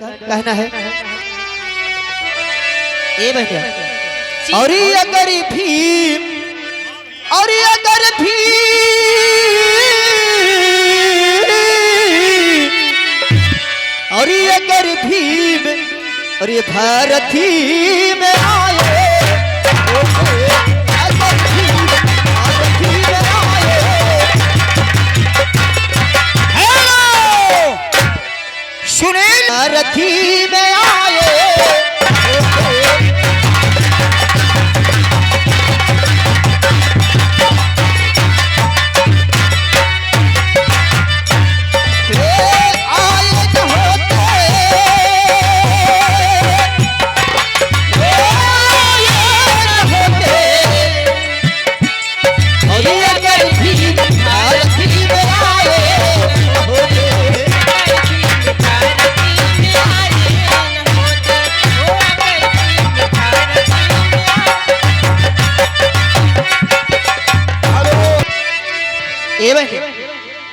कहना है ए भैया और अगर भीम और अगर भीम और अगर भीम और ये भारती में आए रथी में आए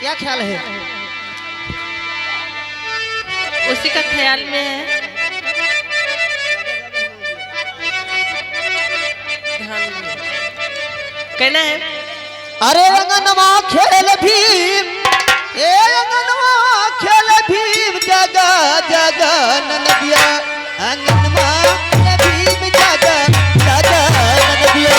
क्या ख्याल है? उसी का ख्याल में है। कहना है अरे अंगनवा खेल भीम ए अंगनवा खेल भीम जगा जगा नदिया अंगनवा भीम जगा जगा नदिया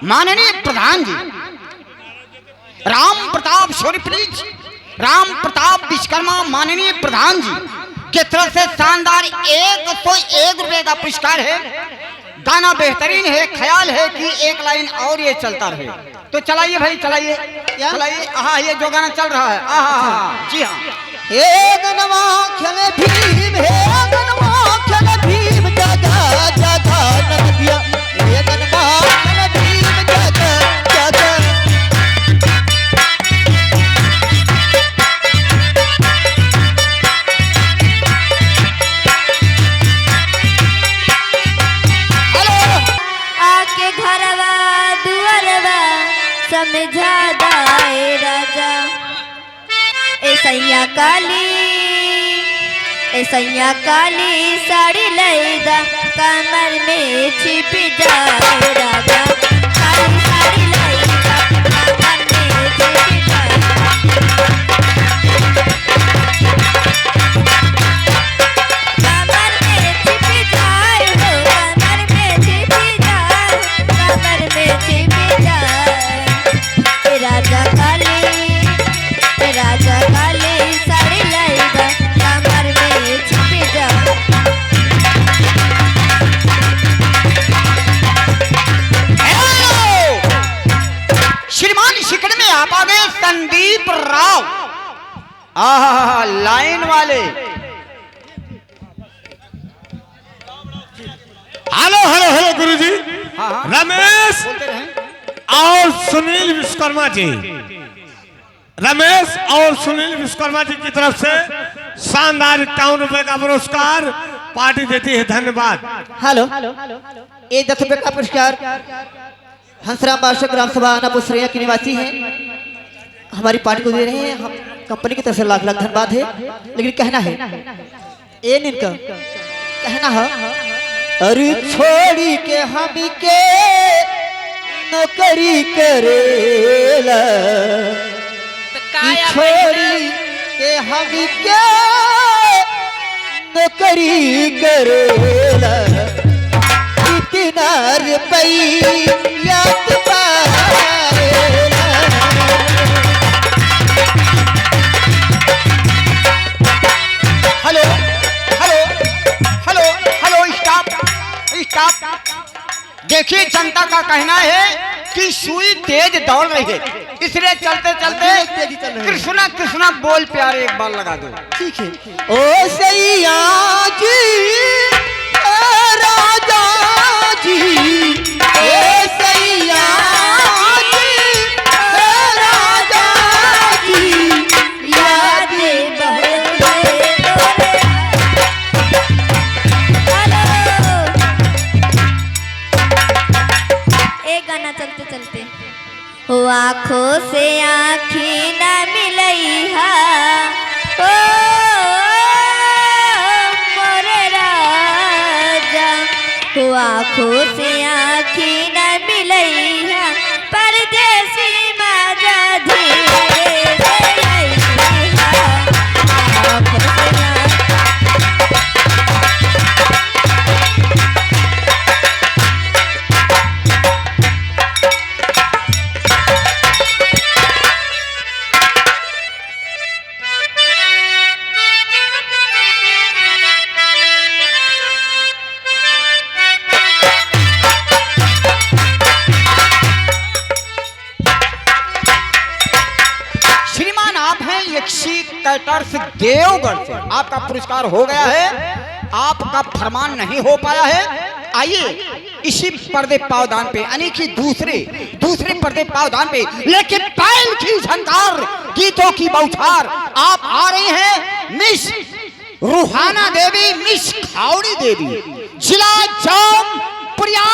माननीय प्रधान जी राम प्रताप शौर्यप्रीत राम प्रताप विश्वकर्मा माननीय प्रधान जी की तरफ से शानदार 101 रुपए का पुरस्कार है। गाना बेहतरीन है, ख्याल है कि एक लाइन और ये चलता रहे। तो चलाइए भाई, चलाइए चलाइए। हाँ, ये जो गाना चल रहा है जी हाँ। अंगनवा खेल भीम है अंगनवा खेल भीम जगा जगा नदिया अंगनवा खेल भीम जगा जगा आके घरवा दुअरवा समझा दाए राजा ऐसैया काली साड़ी लैदा कमर में छिप जाए राजा काली साड़ी लैदा कमर में छिप जाए कमर में छिप जाए हो कमर में छिप जाए कमर में छिप जाए राजा काली साड़ी लैदा कमर में छिप जाए। श्रीमान शिकड़ में आप आ गए संदीप राव लाइन वाले। हेलो हेलो हेलो गुरुजी। रमेश और सुनील विश्वकर्मा जी, रमेश और सुनील विश्वकर्मा जी की तरफ से शानदार 51 रुपए का पुरस्कार पार्टी देती है। धन्यवाद। हेलो ये 10 रुपए का पुरस्कार हंसराम बादशाह ग्राम सभा नापुसरिया के निवासी हैं, हमारी पार्टी को दे रहे हैं। हम कंपनी की तरफ से लाख लाख धन्यवाद है। लेकिन कहना है ए निनका कहना है अरे छोड़ी के हम के नौकरी करेला तो काया छोड़ी के हम के नौकरी करेला कितना रुपया पाएला। Hello hello hello hello stop stop. देखिए जनता का कहना है कि सुई तेज दौड़ रही है, इसलिए चलते चलते कृष्णा कृष्णा बोल प्यारे एक बार लगा दो। ठीक है। ओ सैया जी राजा जी, ओ सैया जी राजा जी, यादें बहरे एक गाना चलते चलते। हो आँखों से आँखी न मिलैहा, ओ मोरे राजा। हो आँखों से आँखी न मिलैहा, परदेसी माजा धीरे लैहा। आँखों से श्रीमान आप हैं यक्षी कैटर्स देवगढ़ से, आपका पुरस्कार हो गया है, आपका फरमान नहीं हो पाया है। आइए इसी पर्दे पावदान पे यानी कि दूसरे पर्दे पावदान पे, लेकिन पैल की झंकार, गीतों की बौछार, आप आ रही हैं मिस रूहाना देवी, मिस खावड़ी देवी, जिला जौनपुरिया।